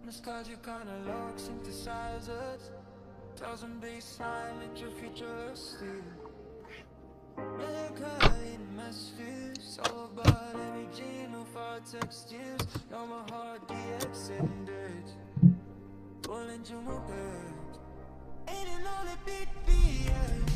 Nostalgia kinda low, synthesizers, thousand bass line, let your future steal. Melancholy atmospheres, all about energy, no far textures. Now my heart de-extended, pulling to my bed. Ain't it all a big BS?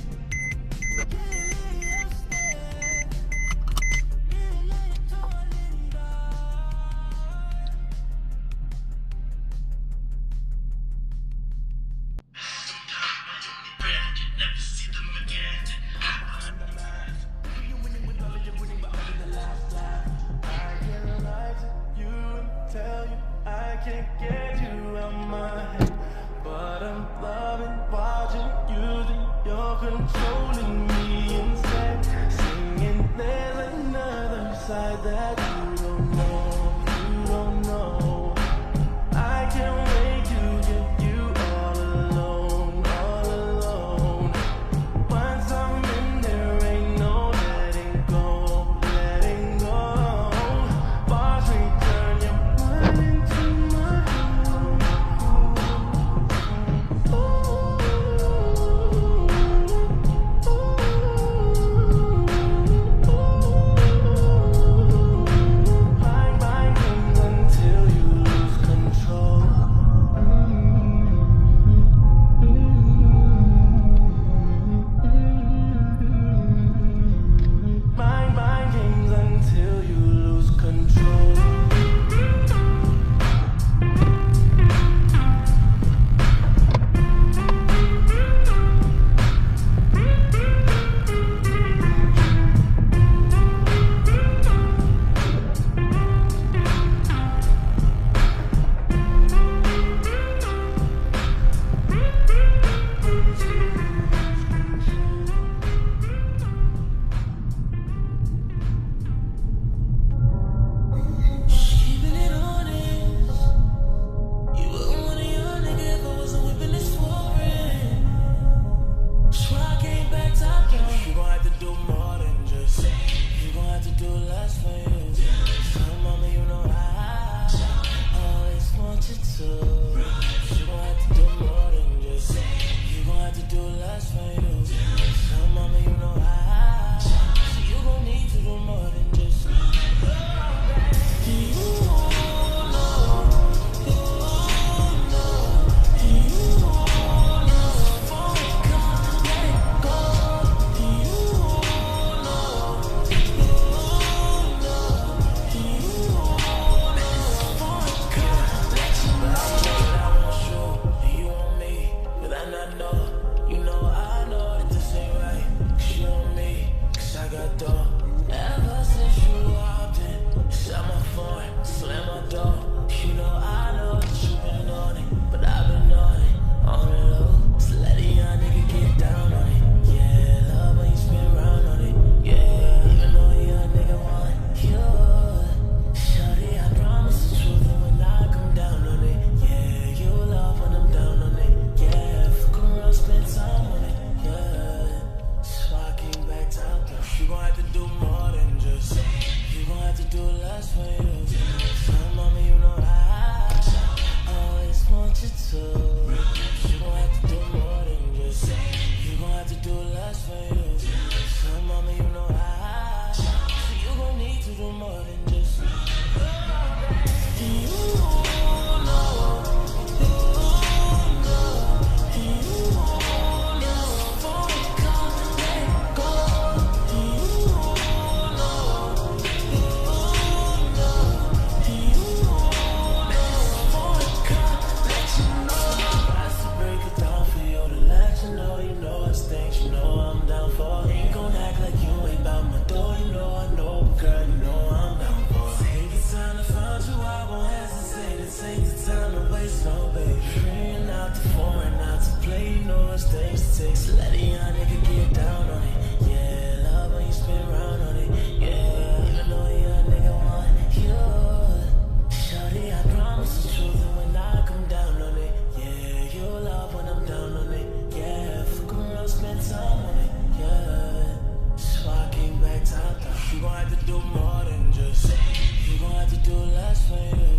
do less for you.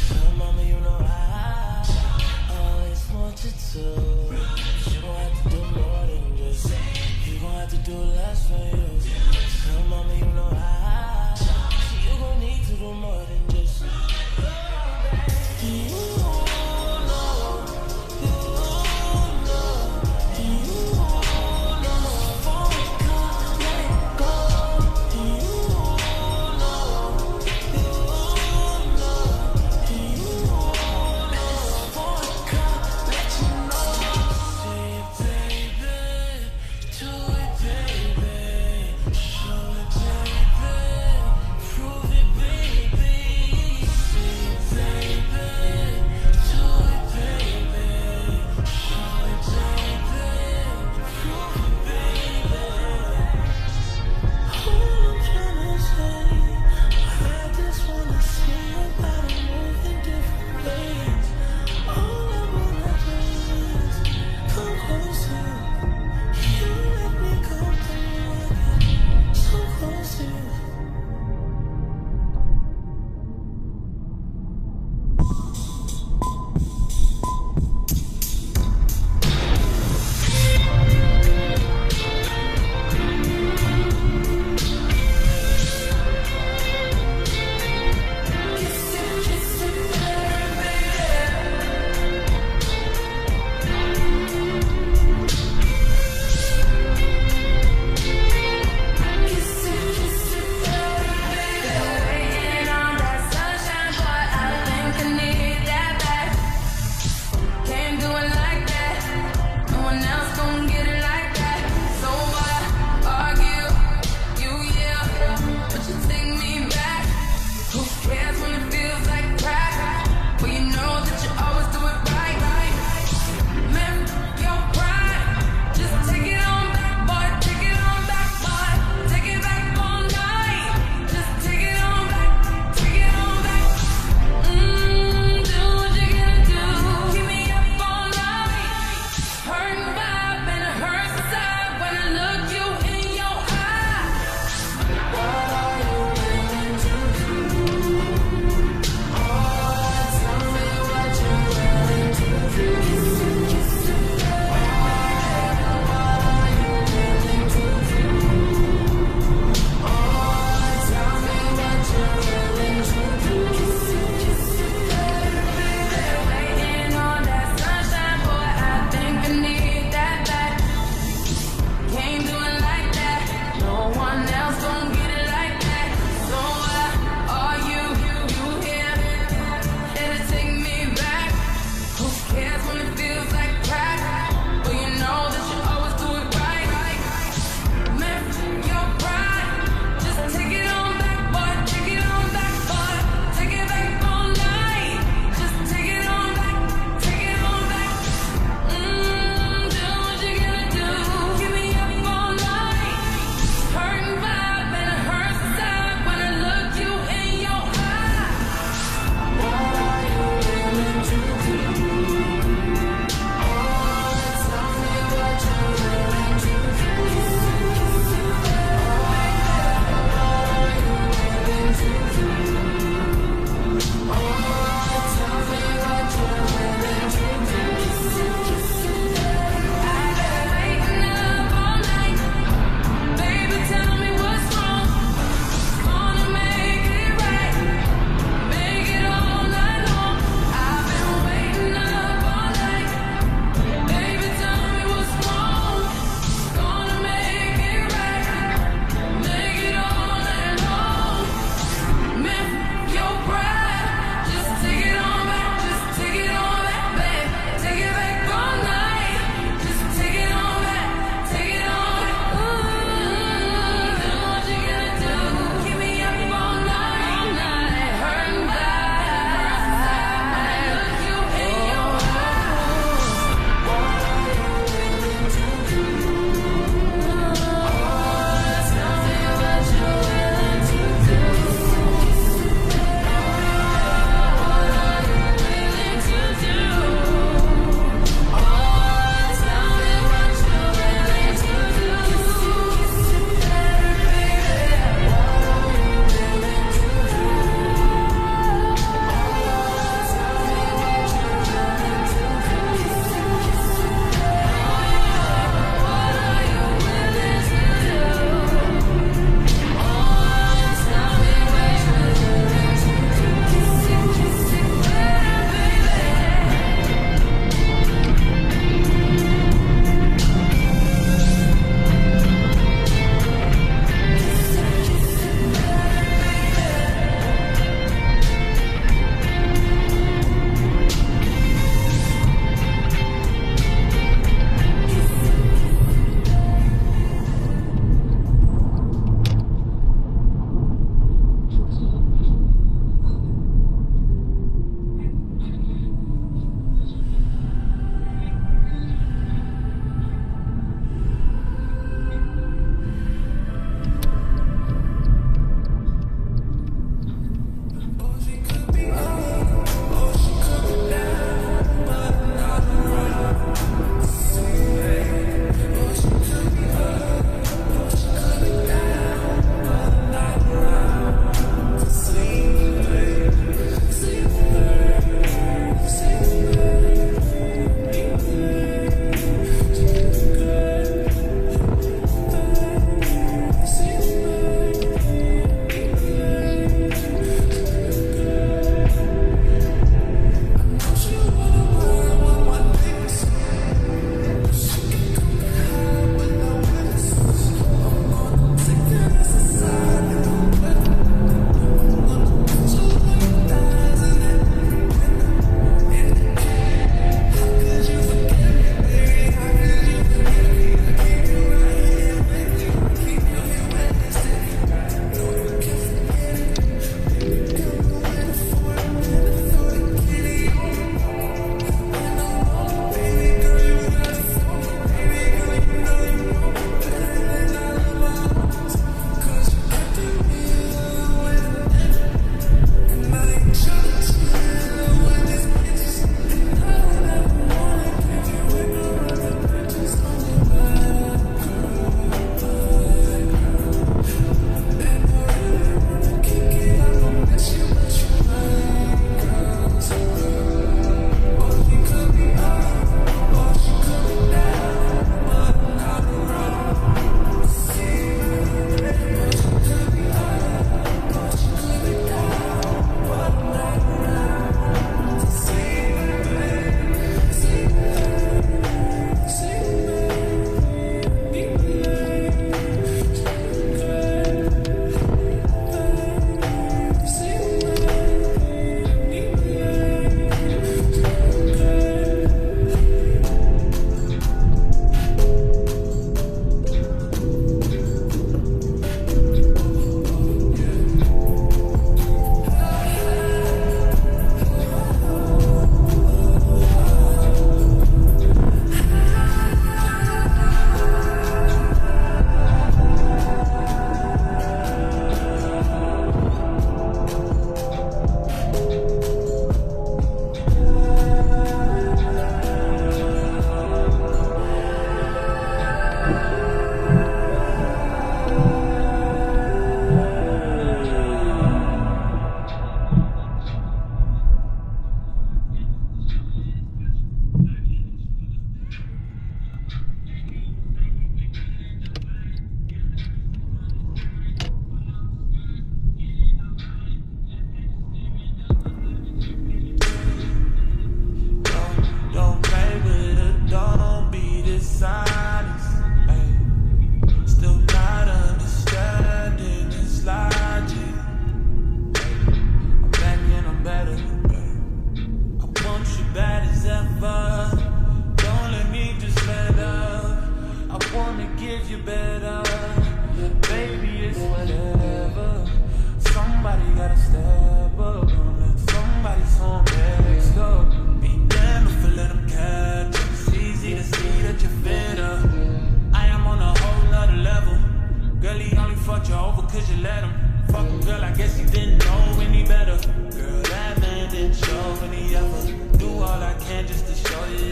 Tell mama you know I always want you to. You gon' have to do more than just. You gon' have to do less for you. Tell mama you know you gon' need to do more than just.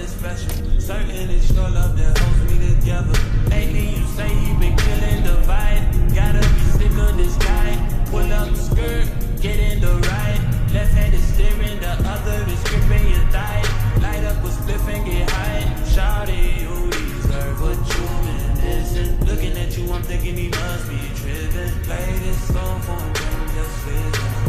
is special. Certain it's your love that holds me together. Lately you say you been killing the vibe. Gotta be sick of this guy. Pull up the skirt, get in the ride. Left hand is steering, the other is gripping your thigh. Light up a spliff and get high. Shawty, you deserve what you've been missing. Looking at you, I'm thinking he must be tripping. Play this song for him, just listen.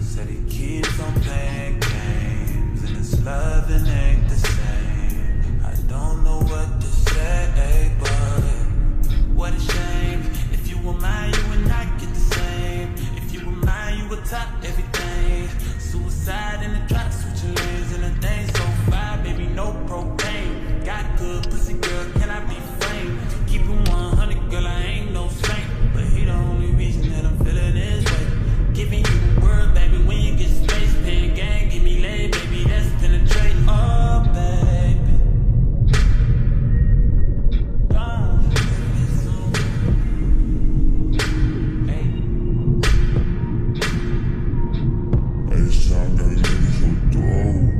Said he keeps on playing games and his loving ain't the same. I don't know what to say, but what a shame. If you were mine, you would not get the same. If you were mine, you would top everything. Suicide in the drop, switching lanes and the thing so fire, baby, no propane. Got good pussy, girl, can I be framed? Keep it 100, girl, I ain't no saint, but he the only reason that I'm feeling this way. Giving you a word, baby, when you get space, pen gang, give me lay, baby, that's penetrate, oh, baby. Hey. It's time to lose your throat.